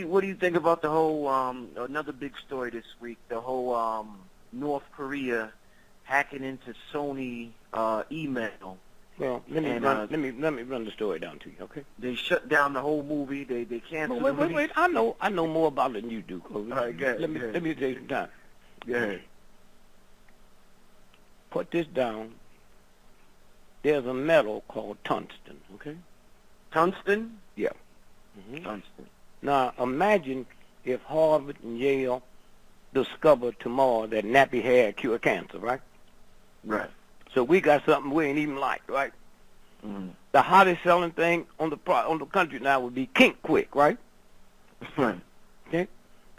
what do you think about the whole another big story this week? The whole North Korea hacking into Sony email. Well, let me run the story down to you, okay? They shut down the whole movie. They canceled the movie. Wait. I know more about it than you do. All right, go ahead, let me take some time. Go ahead. Put this down. There's a metal called tungsten, okay? Tungsten? Yeah. Tungsten. Now, imagine if Harvard and Yale discover tomorrow that nappy hair cure cancer, right? Right. So we got something we ain't even like, right? Mm-hmm. The hottest selling thing on the country now would be Kink Quick, right? Right. Okay.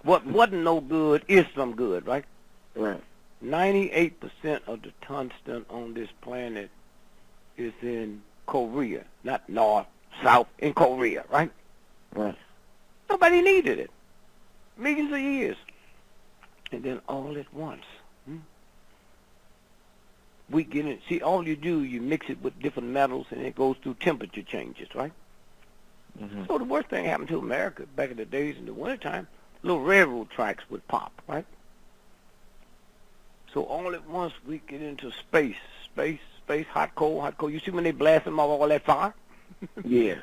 What wasn't no good is some good, right? Right. 98% of the tungsten on this planet is in Korea, not North, South, in Korea, right? Right. Nobody needed it. Millions of years. And then all at once, we get it. See, all you do, you mix it with different metals, and it goes through temperature changes, right? Mm-hmm. So the worst thing happened to America back in the days in the wintertime, little railroad tracks would pop, right? So all at once we get into space, hot, cold. You see when they blast them off all that fire? Yeah.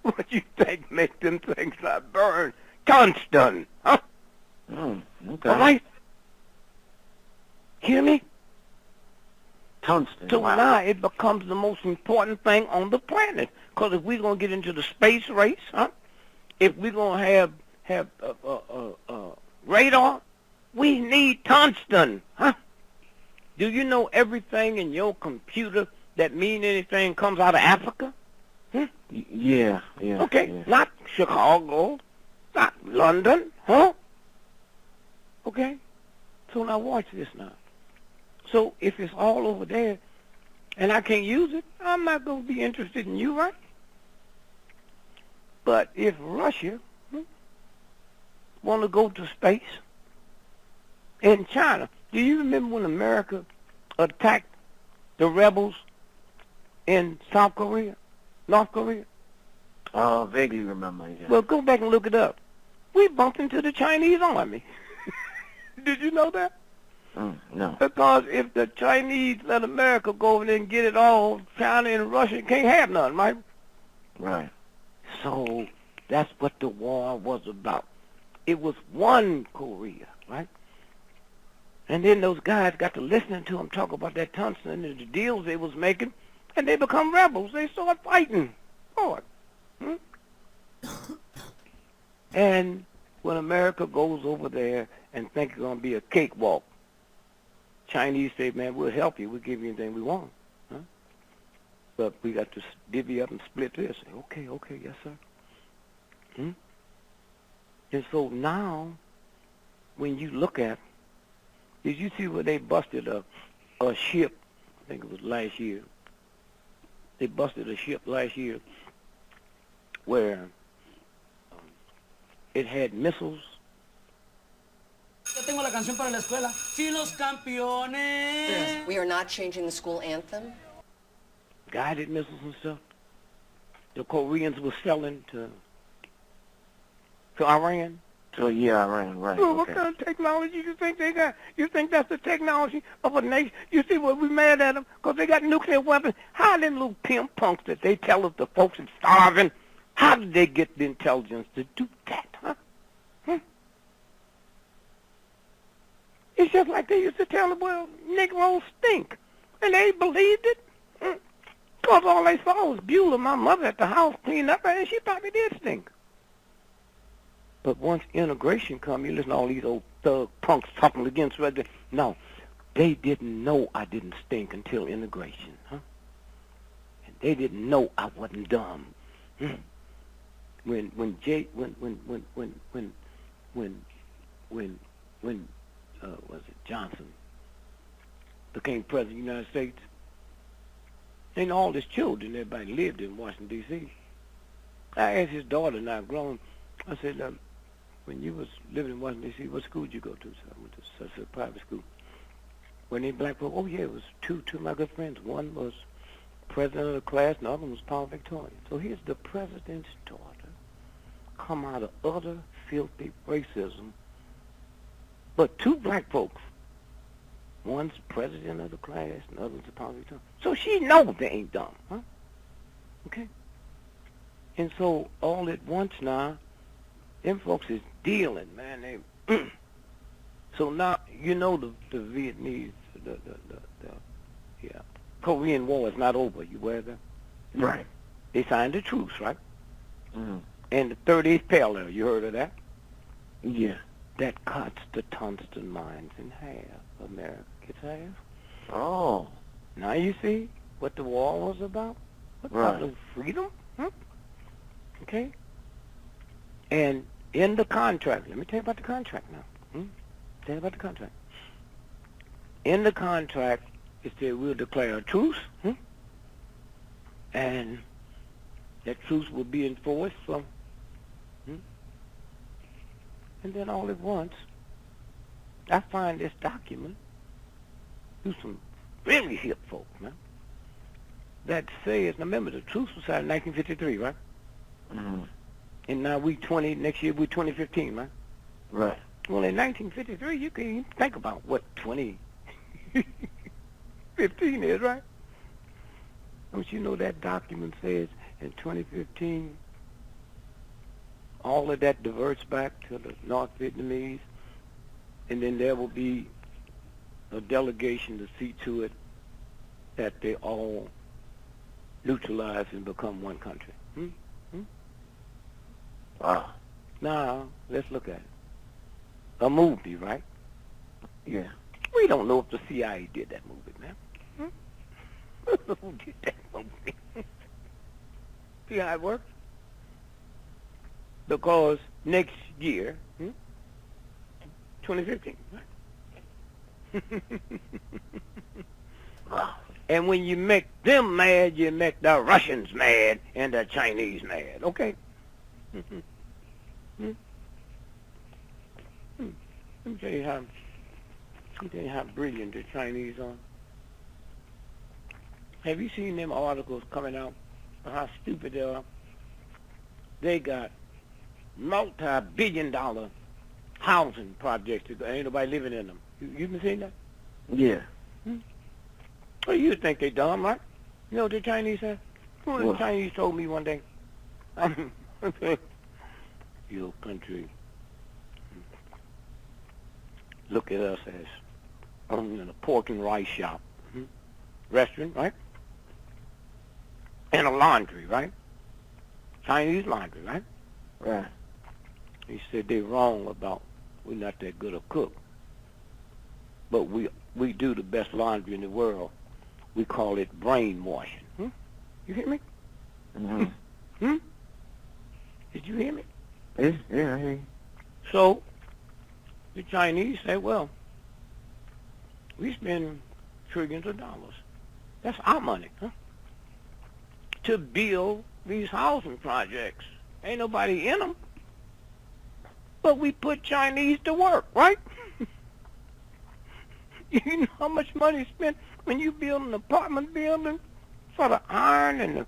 What you think make them things not burn? Tungsten, huh? Okay. All right? Hear me? Tungsten. So wow. now it becomes the most important thing on the planet. Because if we're going to get into the space race, if we're going to have radar, we need tungsten, Do you know everything in your computer that mean anything comes out of Africa? Yeah. Okay, yeah. Not Chicago, not London, huh? Okay? So now watch this now. So if it's all over there and I can't use it, I'm not going to be interested in you, right? But if Russia want to go to space, and China, do you remember when America attacked the rebels in South Korea, North Korea? Vaguely remember, yeah. Well, go back and look it up. We bumped into the Chinese army. Did you know that? No. Because if the Chinese let America go over there and get it all, China and Russia can't have none, right? Right. So that's what the war was about. It was one Korea, right? And then those guys got to listening to them talk about that tungsten and the deals they was making, and they become rebels. They start fighting. Lord. And when America goes over there and think it's going to be a cakewalk, Chinese say, man, we'll help you. We'll give you anything we want. But we got to divvy up and split this. Okay, yes, sir. And so now, when you look at, did you see where they busted a ship? I think it was last year. They busted a ship last year where it had missiles. Yo tengo la canción para la escuela. Sí, los campeones. We are not changing the school anthem. Guided missiles and stuff. The Koreans were selling to Iran. So yeah, Iran, right. Oh, what okay. kind of technology you think they got? You think that's the technology of a nation? You see what we mad at them? Because they got nuclear weapons. How them little pimp punks that they tell us the folks are starving, how did they get the intelligence to do that, huh? It's just like they used to tell them, well, Negroes stink. And they believed it. Because all they saw was Beulah, my mother, at the house cleaning up, and she probably did stink. But once integration come, you listen to all these old thug punks talking against right there. No, they didn't know I didn't stink until integration, huh? And they didn't know I wasn't dumb. When was it Johnson became president of the United States, and all his children, everybody lived in Washington, D.C. I asked his daughter, now grown, I said, when you was living in Washington, D.C., what school did you go to? So I went to such a private school. When they black folk, oh yeah, it was two of my good friends. One was president of the class, and the other one was Paul Victorian. So here's the president's daughter come out of utter filthy racism. But two black folks, one's president of the class and the other's a politician. So she knows they ain't dumb, huh? Okay? And so all at once now, them folks is dealing, man. They so now you know the Vietnamese, the Korean War is not over. You aware of that? Right. They signed a truce, right? Mm-hmm. And the 38th parallel, you heard of that? Yeah. That cuts the tungsten mines in half. America gets half. Oh. Now you see what the war was about? What Right. about freedom? Huh? Okay? And in the contract, let me tell you about the contract now. Tell you about the contract. In the contract, it said we'll declare a truce, and that truce will be enforced from, and then all at once, I find this document through some really hip folk, man, that says, now remember, the truce was signed in 1953, right? Mm-hmm. And now next year we're 2015, right? Right. Well, in 1953, you can even think about what 2015 is, right? Don't you know that document says in 2015, all of that diverts back to the North Vietnamese, and then there will be a delegation to see to it that they all neutralize and become one country. Wow. Now, let's look at it. A movie, right? Yeah. We don't know if the CIA did that movie, man. Who did that movie? See how it works? Because next year, 2015, right? Wow. And when you make them mad, you make the Russians mad and the Chinese mad, okay? Let me tell you how brilliant the Chinese are. Have you seen them articles coming out of how stupid they are? They got multi-billion-dollar housing projects. Ain't nobody living in them. You been seeing that? Yeah. Well, you think they dumb, right? You know what the Chinese said? One of the What? Chinese told me one day, your country look at us as in a pork and rice shop, restaurant, right? And a laundry, right? Chinese laundry, right? Right. He said they're wrong about we're not that good a cook, but we do the best laundry in the world. We call it brainwashing. You hear me? Mm-hmm. Did you hear me? Yeah, I hear you. So the Chinese say, well, we spend trillions of dollars. That's our money, to build these housing projects. Ain't nobody in them. But we put Chinese to work, right? You know how much money is spent when you build an apartment building for the iron and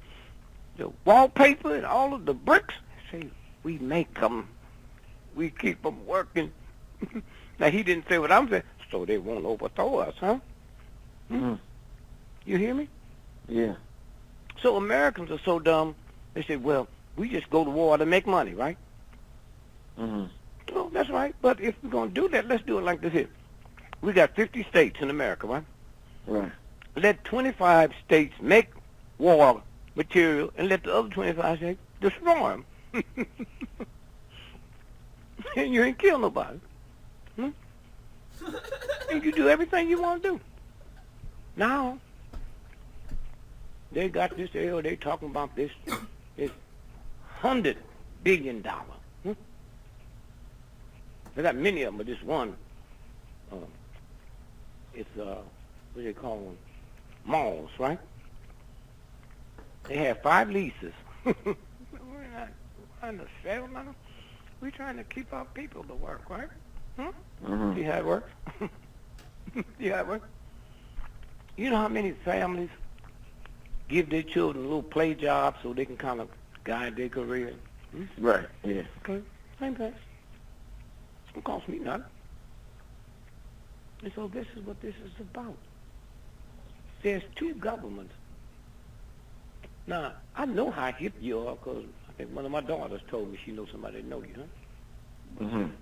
the wallpaper and all of the bricks? See, we make them. We keep them working. Now, he didn't say what I'm saying, so they won't overthrow us, huh? You hear me? Yeah. So Americans are so dumb, they say, well, we just go to war to make money, right? Well, that's right. But if we're going to do that, let's do it like this here. We got 50 states in America, right? Right. Let 25 states make war material and let the other 25 states destroy them. And you ain't kill nobody. And you do everything you want to do. Now, they got this deal, they talking about this $100 billion. They got many of them, but this one, it's, what do they call them? Malls, right? They have 5 leases. We're not trying to sell now. We're trying to keep our people to work, right? See how it works? See how it works? You know how many families give their children little play jobs so they can kind of guide their career? Right. Yeah. Okay, same thing. Don't cost me nothing. And so this is what this is about. There's two governments. Now, I know how hip you are because I think one of my daughters told me she knows somebody that know you, huh? Mhm.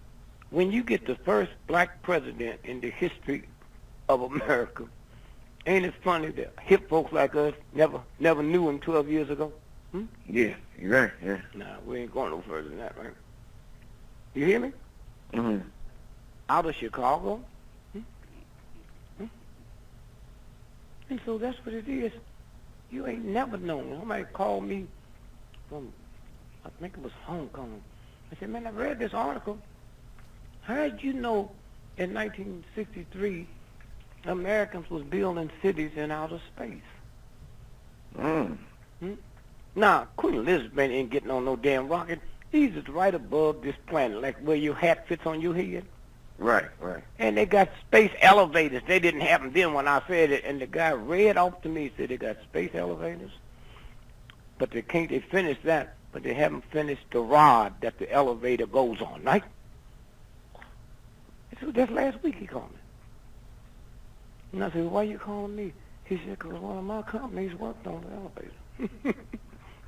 When you get the first black president in the history of America, ain't it funny that hip folks like us never knew him 12 years ago? Yeah. You're right. Yeah. Nah, we ain't going no further than that, right? You hear me? Mhm. Out of Chicago. And so that's what it is. You ain't never known. Somebody called me from, I think it was Hong Kong. I said, man, I read this article. How did you know in 1963 Americans was building cities in outer space? Mm. Now, Queen Elizabeth ain't getting on no damn rocket. These is right above this planet, like where your hat fits on your head. Right. Right. And they got space elevators. They didn't have them then when I said it. And the guy read off to me, said they got space elevators. But they finished that, but they haven't finished the rod that the elevator goes on, right? So just last week he called me. And I said, why you calling me? He said, because one of my companies worked on the elevator.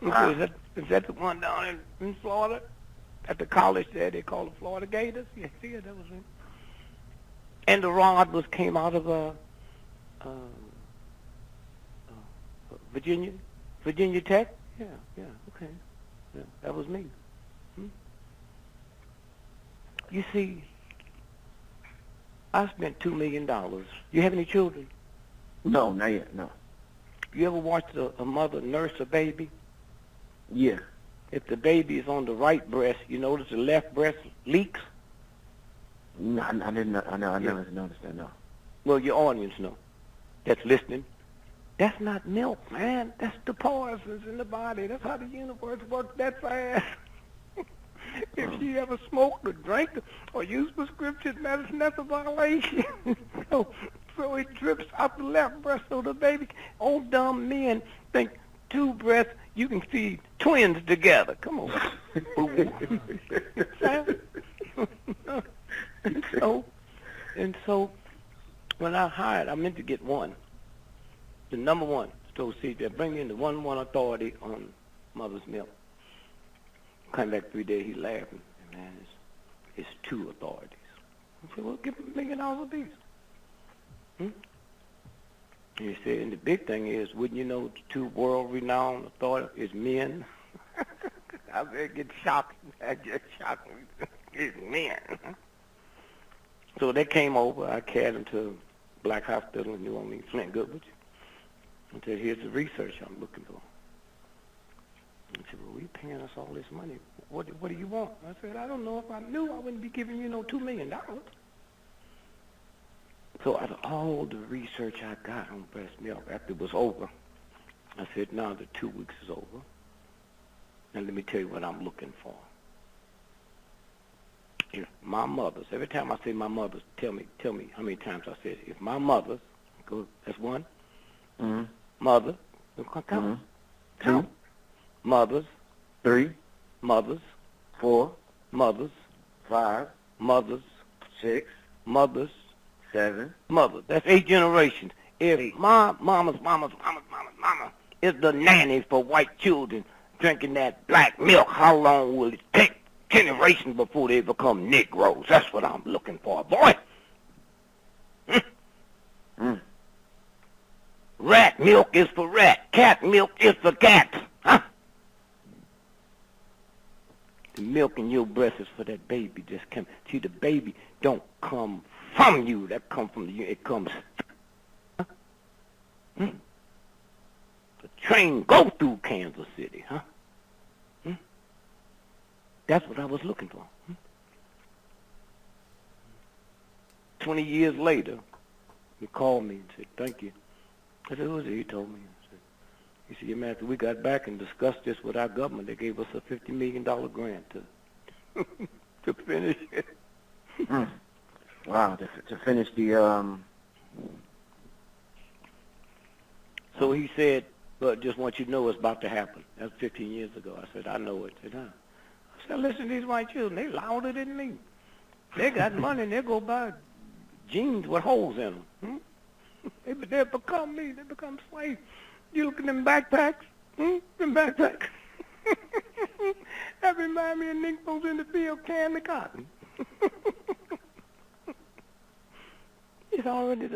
Wow. So is that the one down in Florida? At the college there, they call it Florida Gators? Yeah, that was it. And the rod came out of Virginia Tech? Yeah, okay. Yeah, that was me. You see, I spent $2 million. You have any children? No, not yet. No. You ever watched a mother nurse a baby? Yeah. If the baby is on the right breast, you notice the left breast leaks? No, I didn't. I never noticed that. No. Well, your audience know. That's listening. That's not milk, man. That's the poisons in the body. That's how the universe works that fast. If she ever smoked or drank or used prescription medicine, that's a violation. so it drips out the left breast so the baby, old dumb men think two breasts, you can feed twins together. Come on. and so when I meant to get one. The number one, so see, they bring in the one authority on mother's milk. Come back 3 days, he laughing. Man, it's two authorities. I said, well, give him $1 million apiece. And he said, and the big thing is, wouldn't you know the two world-renowned authorities is men? I bet get shocked. I just shocked me. It's men. So they came over. I carried them to Black Hospital in New Orleans, Flint Goodrich. I said, here's the research I'm looking for. He said, well, you're paying us all this money. What do you want? I said, I don't know. If I knew, I wouldn't be giving you no $2 million. So out of all the research I got on breast milk, after it was over, I said, now the 2 weeks is over. And let me tell you what I'm looking for. If my mothers, every time I say my mothers, tell me how many times I said it. If my mothers, go, that's one. Mm-hmm. Mother, count. Mm-hmm. Count. 2, Mothers, 3, mothers, 4, mothers, 5, mothers, 6, mothers, 7. mothers. That's 8 generations. If my mama is the nanny for white children drinking that black milk, how long will it take? Generations before they become Negroes. That's what I'm looking for, boy. Rat milk is for rat. Cat milk is for cats. Huh? The milk in your breast is for that baby just come. See, the baby don't come from you. That come from you. It comes. Huh? The train go through Kansas City, huh? That's what I was looking for. 20 years later, he called me and said, thank you. I said, who is it? He told me. He said, yeah, man, after we got back and discussed this with our government, they gave us a $50 million grant to finish it. Wow, to finish the... So he said, but just want you to know it's about to happen. That was 15 years ago. I said, I know it. He said, huh? I listen to these white children. They louder than me. They got money and they go buy jeans with holes in them. They become me. They become slaves. You look at them backpacks. Them backpacks. That remind me of Nickels in the field canning the cotton. It's already